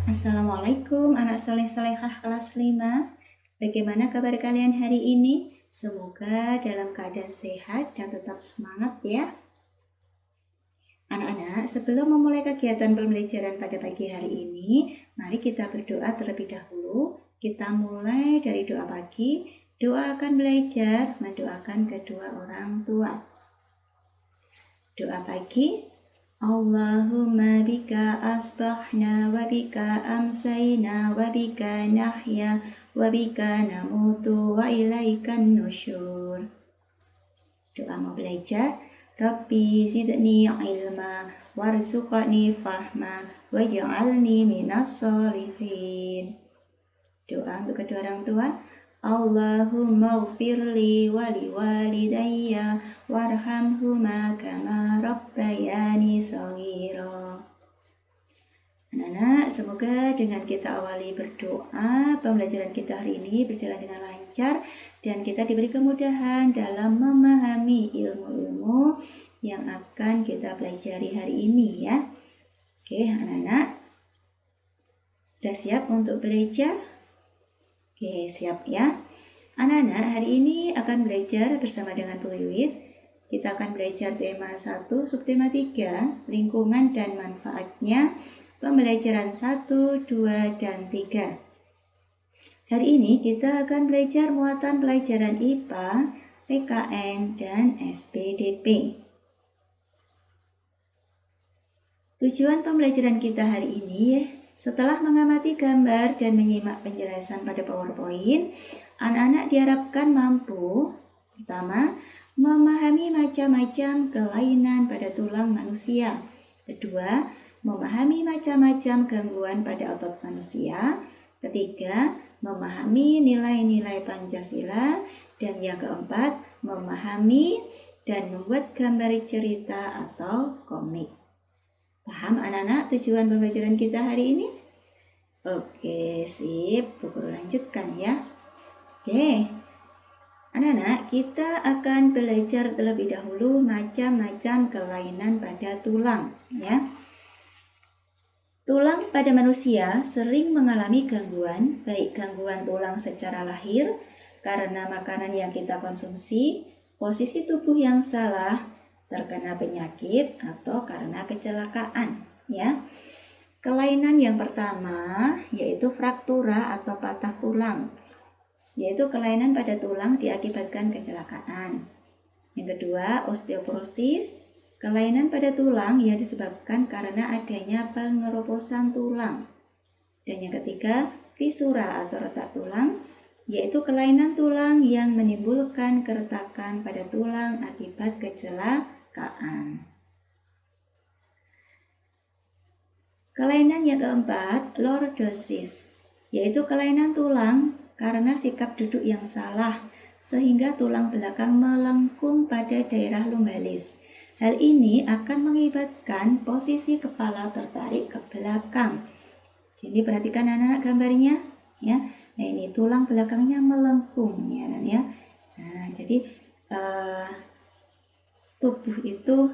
Assalamualaikum anak soleh-solehah kelas 5. Bagaimana kabar kalian hari ini? Semoga dalam keadaan sehat dan tetap semangat ya. Anak-anak, sebelum memulai kegiatan pembelajaran pada pagi hari ini, mari kita berdoa terlebih dahulu. Kita mulai dari doa pagi. Doa akan belajar mendoakan kedua orang tua. Doa pagi. Allahumma bika asbahna wa bika amsayna wa bika nahya wa bika namutu wa ilaikan nusyur. Doa mau belajar. Rabbi zidni ilma warzuqni fahma waj'alni minas sholihin. Doa untuk kedua orang tua. Allahumma ghfirli wa liwalidayya warhamhuma kama rabbayani shaghira. Anak-anak, semoga dengan kita awali berdoa, pembelajaran kita hari ini berjalan dengan lancar dan kita diberi kemudahan dalam memahami ilmu-ilmu yang akan kita pelajari hari ini ya. Oke, anak-anak, sudah siap untuk belajar? Oke, siap ya. Anak-anak, hari ini akan belajar bersama dengan Bu Wiwit. Kita akan belajar tema 1, subtema 3, lingkungan dan manfaatnya, pembelajaran 1, 2, dan 3. Hari ini kita akan belajar muatan pelajaran IPA, PKN, dan SPDP. Tujuan pembelajaran kita hari ini setelah mengamati gambar dan menyimak penjelasan pada PowerPoint, anak-anak diharapkan mampu, pertama, memahami macam-macam kelainan pada tulang manusia. Kedua, memahami macam-macam gangguan pada otot manusia. Ketiga, memahami nilai-nilai Pancasila. Dan yang keempat, memahami dan membuat gambar cerita atau komik. Paham anak-anak tujuan pembelajaran kita hari ini? Oke, sip. Bu Guru lanjutkan ya. Oke. Anak-anak, kita akan belajar terlebih dahulu macam-macam kelainan pada tulang ya. Tulang pada manusia sering mengalami gangguan, baik gangguan tulang secara lahir karena makanan yang kita konsumsi, posisi tubuh yang salah, terkena penyakit atau karena kecelakaan ya. Kelainan yang pertama yaitu fraktura atau patah tulang, yaitu kelainan pada tulang diakibatkan kecelakaan. Yang kedua, osteoporosis, kelainan pada tulang yang disebabkan karena adanya pengeroposan tulang. Dan yang ketiga, fisura atau retak tulang, yaitu kelainan tulang yang menimbulkan keretakan pada tulang akibat kecelakaan. Kelainan yang keempat, lordosis, yaitu kelainan tulang karena sikap duduk yang salah sehingga tulang belakang melengkung pada daerah lumbalis. Hal ini akan mengakibatkan posisi kepala tertarik ke belakang. Jadi perhatikan anak-anak gambarnya ya. Nah, ini tulang belakangnya melengkung ya, ya. Nah, jadi tubuh itu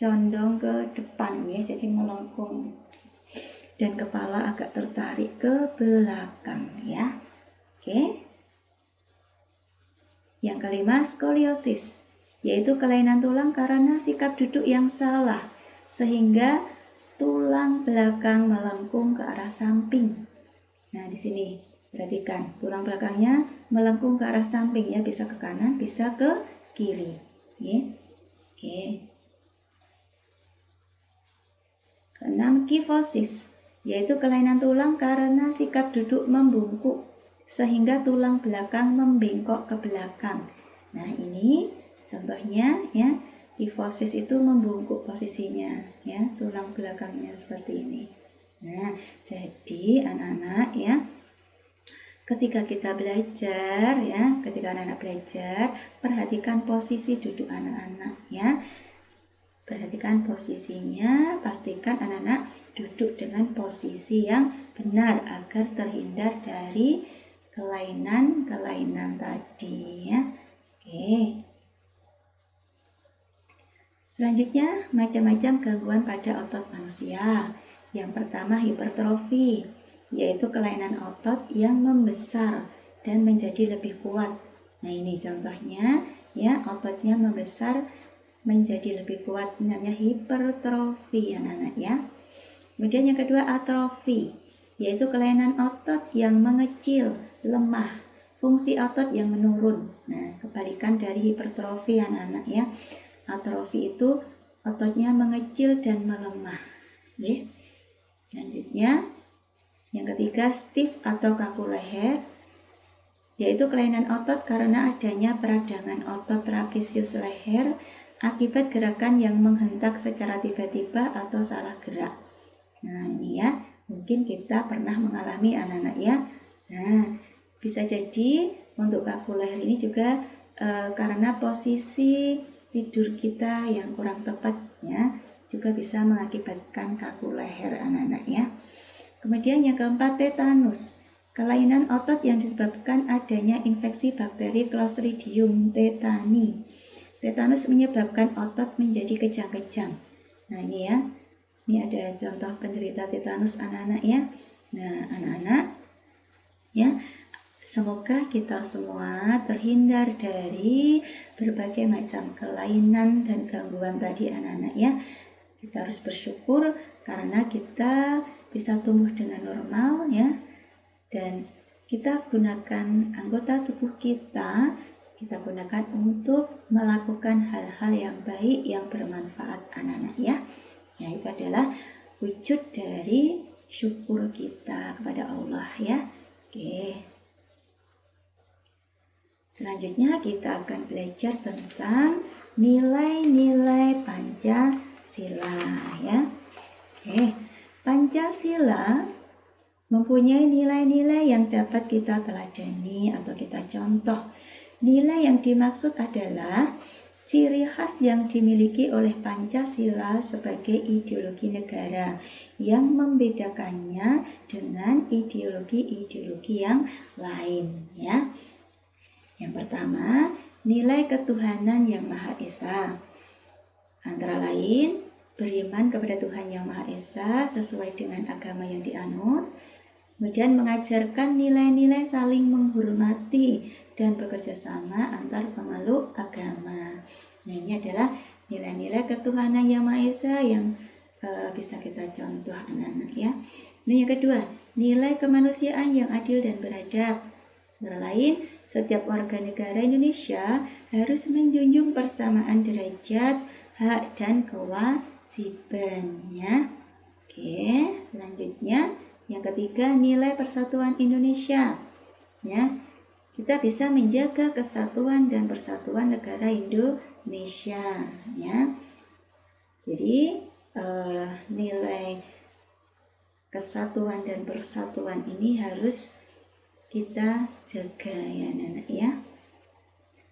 condong ke depan ya, jadi melengkung dan kepala agak tertarik ke belakang ya. Oke. Yang kelima, skoliosis, yaitu kelainan tulang karena sikap duduk yang salah sehingga tulang belakang melengkung ke arah samping. Nah, di sini perhatikan, tulang belakangnya melengkung ke arah samping ya, bisa ke kanan, bisa ke kiri. Oke. Keenam, kifosis, yaitu kelainan tulang karena sikap duduk membungkuk sehingga tulang belakang membengkok ke belakang. Nah, ini contohnya ya, kifosis itu membungkuk posisinya ya, tulang belakangnya seperti ini. Nah, jadi anak-anak ya, ketika kita belajar ya, ketika anak-anak belajar, perhatikan posisi duduk anak-anak ya. Perhatikan posisinya, pastikan anak-anak duduk dengan posisi yang benar agar terhindar dari kelainan-kelainan tadi ya. Oke. Selanjutnya, macam-macam gangguan pada otot manusia. Yang pertama hipertrofi, yaitu kelainan otot yang membesar dan menjadi lebih kuat. Nah ini contohnya ya, ototnya membesar menjadi lebih kuat, namanya hipertrofi anak-anak ya. Kemudian yang kedua atrofi, yaitu kelainan otot yang mengecil, lemah, fungsi otot yang menurun. Nah kebalikan dari hipertrofi anak-anak ya. Atrofi itu ototnya mengecil dan melemah. Ya. Selanjutnya yang ketiga stiff atau kaku leher, yaitu kelainan otot karena adanya peradangan otot trapesius leher akibat gerakan yang menghentak secara tiba-tiba atau salah gerak. Nah ini ya, mungkin kita pernah mengalami anak-anak ya. Nah bisa jadi untuk kaku leher ini juga karena posisi tidur kita yang kurang tepat ya, juga bisa mengakibatkan kaku leher anak-anak ya. Kemudian yang keempat tetanus, kelainan otot yang disebabkan adanya infeksi bakteri Clostridium tetani. Tetanus menyebabkan otot menjadi kejang-kejang. Nah ini ya, ini ada contoh penderita tetanus anak-anak ya. Nah anak-anak ya, semoga kita semua terhindar dari berbagai macam kelainan dan gangguan tadi anak-anak ya. Kita harus bersyukur karena kita bisa tumbuh dengan normal ya. Dan kita gunakan anggota tubuh kita gunakan untuk melakukan hal-hal yang baik yang bermanfaat anak-anak ya. Ya itu adalah wujud dari syukur kita kepada Allah ya. Oke. Selanjutnya kita akan belajar tentang nilai-nilai Pancasila ya. Oke, Pancasila mempunyai nilai-nilai yang dapat kita teladani atau kita contoh. Nilai yang dimaksud adalah ciri khas yang dimiliki oleh Pancasila sebagai ideologi negara yang membedakannya dengan ideologi-ideologi yang lain ya. Yang pertama, nilai ketuhanan yang Maha Esa. Antara lain, beriman kepada Tuhan yang Maha Esa sesuai dengan agama yang dianut, kemudian mengajarkan nilai-nilai saling menghormati dan bekerja sama antar pemeluk agama. Nah ini adalah nilai-nilai ketuhanan yang Maha Esa yang bisa kita contoh anak-anak ya. Nah yang kedua, nilai kemanusiaan yang adil dan beradab. Antara lain, setiap warga negara Indonesia harus menjunjung persamaan derajat, hak, dan kewajibannya. Oke, selanjutnya yang ketiga nilai persatuan Indonesia. Ya, kita bisa menjaga kesatuan dan persatuan negara Indonesia. Ya, jadi nilai kesatuan dan persatuan ini harus kita jaga ya anak-anak ya.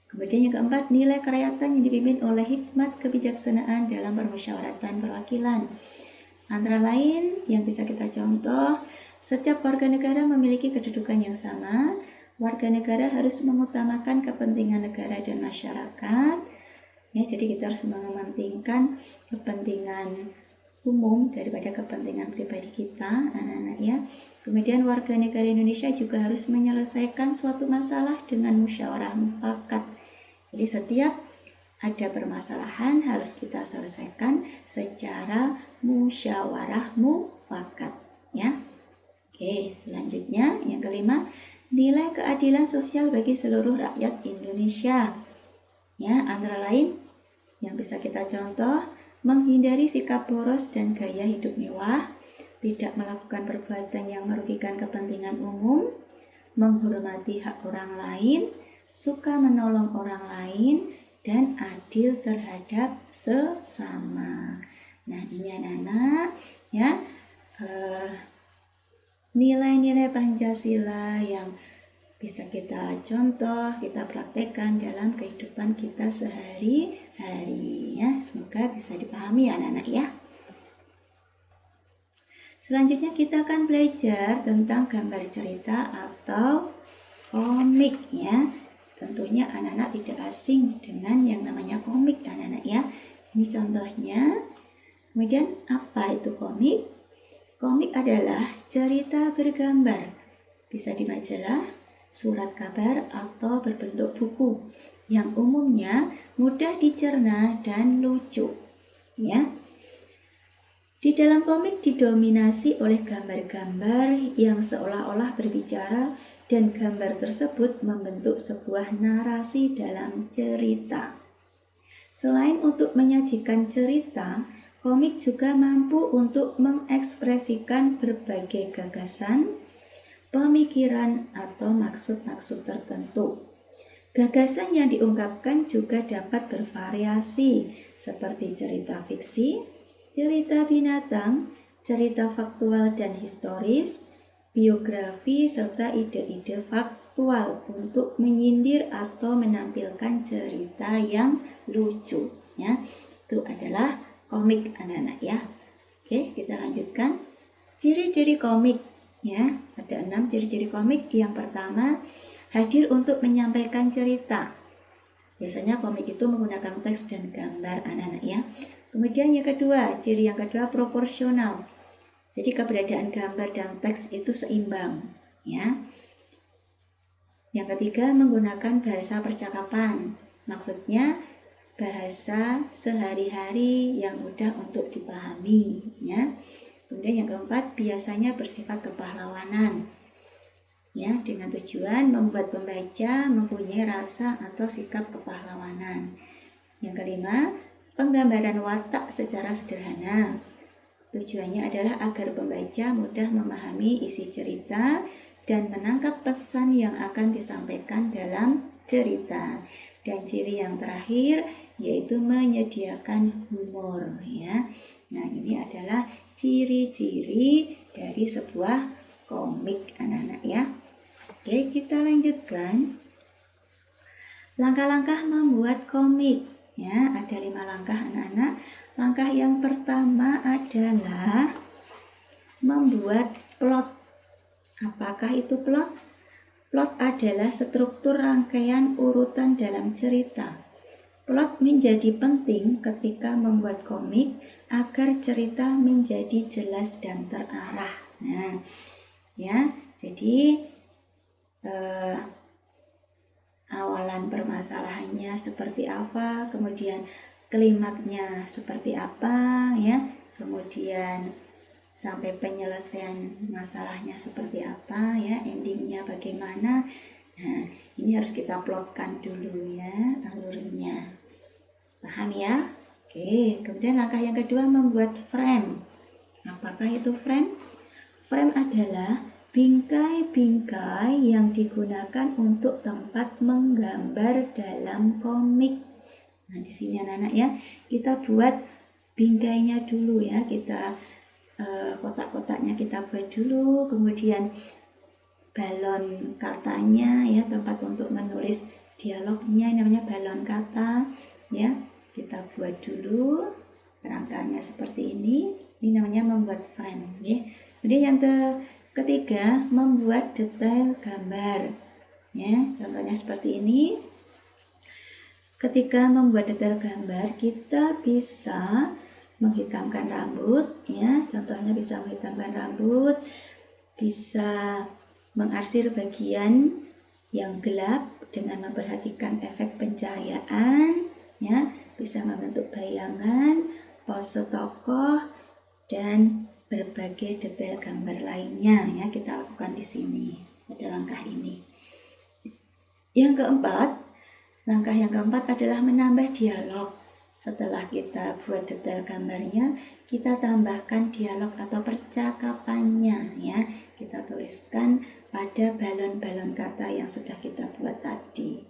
Kemudian yang keempat, nilai kerakyatan yang dipimpin oleh hikmat kebijaksanaan dalam permusyawaratan perwakilan. Antara lain yang bisa kita contoh, setiap warga negara memiliki kedudukan yang sama. Warga negara harus mengutamakan kepentingan negara dan masyarakat. Ya, jadi kita harus mementingkan kepentingan umum daripada kepentingan pribadi kita, anak-anak ya. Kemudian warga negara Indonesia juga harus menyelesaikan suatu masalah dengan musyawarah mufakat. Jadi setiap ada permasalahan harus kita selesaikan secara musyawarah mufakat ya. Oke, selanjutnya yang kelima, nilai keadilan sosial bagi seluruh rakyat Indonesia. Ya, antara lain yang bisa kita contoh, menghindari sikap boros dan gaya hidup mewah, tidak melakukan perbuatan yang merugikan kepentingan umum, menghormati hak orang lain, suka menolong orang lain, dan adil terhadap sesama. Nah ini anak-anak ya, nilai-nilai Pancasila yang bisa kita contoh, kita praktekkan dalam kehidupan kita sehari-hari ya. Semoga bisa dipahami anak-anak ya. Selanjutnya kita akan belajar tentang gambar cerita atau komik ya. Tentunya anak-anak tidak asing dengan yang namanya komik anak-anak ya. Ini contohnya. Kemudian apa itu komik? Komik adalah cerita bergambar, bisa di majalah, surat kabar, atau berbentuk buku yang umumnya mudah dicerna dan lucu. Ya. Di dalam komik didominasi oleh gambar-gambar yang seolah-olah berbicara dan gambar tersebut membentuk sebuah narasi dalam cerita. Selain untuk menyajikan cerita, komik juga mampu untuk mengekspresikan berbagai gagasan, pemikiran, atau maksud-maksud tertentu. Gagasan yang diungkapkan juga dapat bervariasi, seperti cerita fiksi, cerita binatang, cerita faktual dan historis, biografi, serta ide-ide faktual untuk menyindir atau menampilkan cerita yang lucu. Ya, itu adalah komik anak-anak ya. Oke, kita lanjutkan. Ciri-ciri komik ya, ada 6 ciri-ciri komik. Yang pertama, hadir untuk menyampaikan cerita. Biasanya komik itu menggunakan teks dan gambar anak-anak ya. Kemudian ciri yang kedua proporsional. Jadi keberadaan gambar dan teks itu seimbang ya. Yang ketiga, menggunakan bahasa percakapan. Maksudnya bahasa sehari-hari yang mudah untuk dipahami ya. Kemudian yang keempat, biasanya bersifat kepahlawanan ya, dengan tujuan membuat pembaca mempunyai rasa atau sikap kepahlawanan. Yang kelima, penggambaran watak secara sederhana. Tujuannya adalah agar pembaca mudah memahami isi cerita dan menangkap pesan yang akan disampaikan dalam cerita. Dan ciri yang terakhir yaitu menyediakan humor ya. Nah, ini adalah ciri-ciri dari sebuah komik anak-anak ya. Oke, kita lanjutkan. Langkah-langkah membuat komik ya, ada 5 langkah anak-anak. Langkah yang pertama adalah membuat plot. Apakah itu plot? Plot adalah struktur rangkaian urutan dalam cerita. Plot menjadi penting ketika membuat komik agar cerita menjadi jelas dan terarah. Nah, ya, jadi awalan permasalahannya seperti apa, kemudian klimaknya seperti apa, ya, kemudian sampai penyelesaian masalahnya seperti apa, ya, endingnya bagaimana. Nah, ini harus kita plotkan dulu ya alurnya. Paham ya? Oke, kemudian langkah yang kedua membuat frame. Apakah itu frame? Frame adalah bingkai-bingkai yang digunakan untuk tempat menggambar dalam komik. Nah, di sini anak-anak ya, kita buat bingkainya dulu ya, kita kotak-kotaknya kita buat dulu, kemudian balon katanya ya, tempat untuk menulis dialognya namanya balon kata ya, kita buat dulu rangkanya seperti ini namanya membuat frame ya. Kemudian yang ketiga membuat detail gambar ya, contohnya seperti ini. Ketika membuat detail gambar kita bisa menghitamkan rambut ya, contohnya bisa menghitamkan rambut, bisa mengarsir bagian yang gelap dengan memperhatikan efek pencahayaan ya, bisa membentuk bayangan, pose tokoh dan berbagai detail gambar lainnya ya, kita lakukan di sini pada langkah ini. Langkah yang keempat adalah menambah dialog. Setelah kita buat detail gambarnya, kita tambahkan dialog atau percakapannya ya. Kita tuliskan pada balon-balon kata yang sudah kita buat tadi.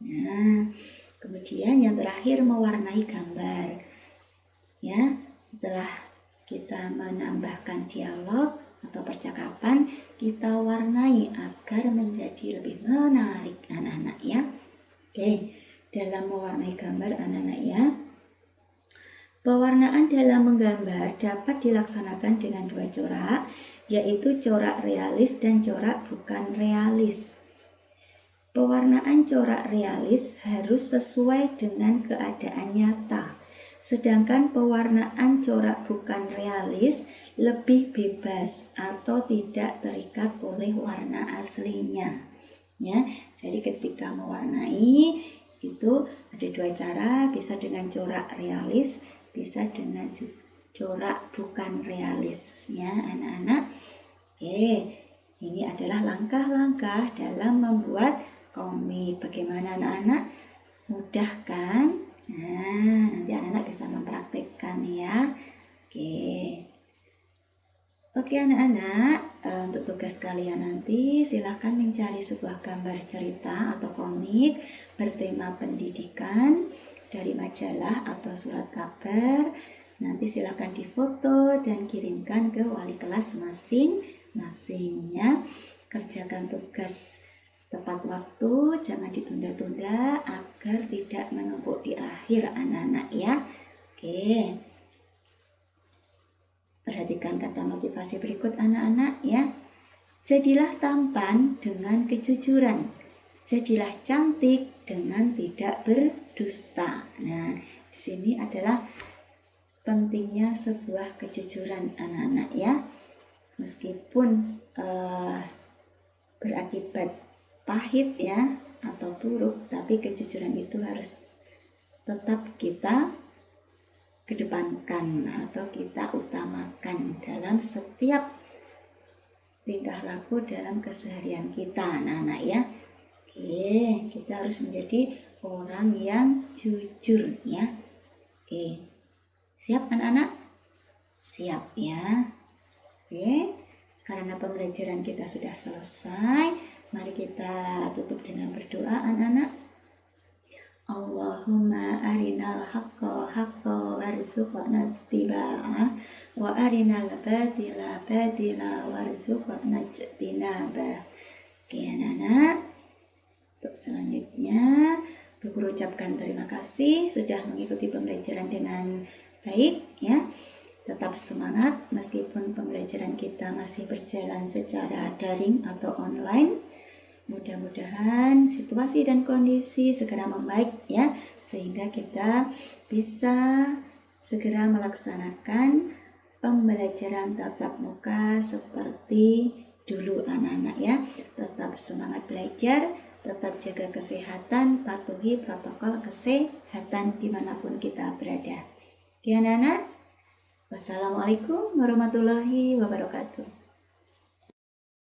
Nah, kemudian yang terakhir mewarnai gambar. Ya, setelah kita menambahkan dialog atau percakapan, kita warnai agar menjadi lebih menarik anak-anak ya. Oke, dalam mewarnai gambar anak-anak ya, pewarnaan dalam menggambar dapat dilaksanakan dengan 2 corak, yaitu corak realis dan corak bukan realis. Pewarnaan corak realis harus sesuai dengan keadaan nyata, sedangkan pewarnaan corak bukan realis lebih bebas atau tidak terikat oleh warna aslinya. Ya, jadi ketika mewarnai itu ada dua cara, bisa dengan corak realis, bisa dengan corak bukan realis. Ya, anak-anak. Oke, ini adalah langkah-langkah dalam membuat komik. Bagaimana anak-anak? Mudah kan? Nah, nanti anak-anak bisa mempraktikkan ya. Oke anak-anak, untuk tugas kalian nanti silahkan mencari sebuah gambar cerita atau komik bertema pendidikan dari majalah atau surat kabar. Nanti silahkan difoto dan kirimkan ke wali kelas masing-masing ya. Kerjakan tugas tepat waktu, jangan ditunda-tunda agar tidak menumpuk di akhir anak-anak ya. Oke. Perhatikan kata motivasi berikut anak-anak ya. Jadilah tampan dengan kejujuran. Jadilah cantik dengan tidak berdusta. Nah, di sini adalah pentingnya sebuah kejujuran anak-anak ya. Meskipun berakibat pahit ya atau buruk, tapi kejujuran itu harus tetap kita kedepankan atau kita utamakan dalam setiap tingkah laku dalam keseharian kita anak-anak ya. Oke, kita harus menjadi orang yang jujur ya. Oke, siap anak-anak? Siap ya. Oke, karena pembelajaran kita sudah selesai, mari kita tutup dengan berdoa anak-anak. Allahumma arinal haqqa haqqa warzuqna ittiba'ah wa arinal batila batila warzuqna ijtinabah. Oke anak-anak, untuk selanjutnya Bu Guru ucapkan terima kasih sudah mengikuti pembelajaran dengan baik ya. Tetap semangat meskipun pembelajaran kita masih berjalan secara daring atau online. Mudah-mudahan situasi dan kondisi segera membaik ya, sehingga kita bisa segera melaksanakan pembelajaran tatap muka seperti dulu anak-anak ya. Tetap semangat belajar, tetap jaga kesehatan, patuhi protokol kesehatan dimanapun kita berada. Oke anak-anak, wassalamualaikum warahmatullahi wabarakatuh.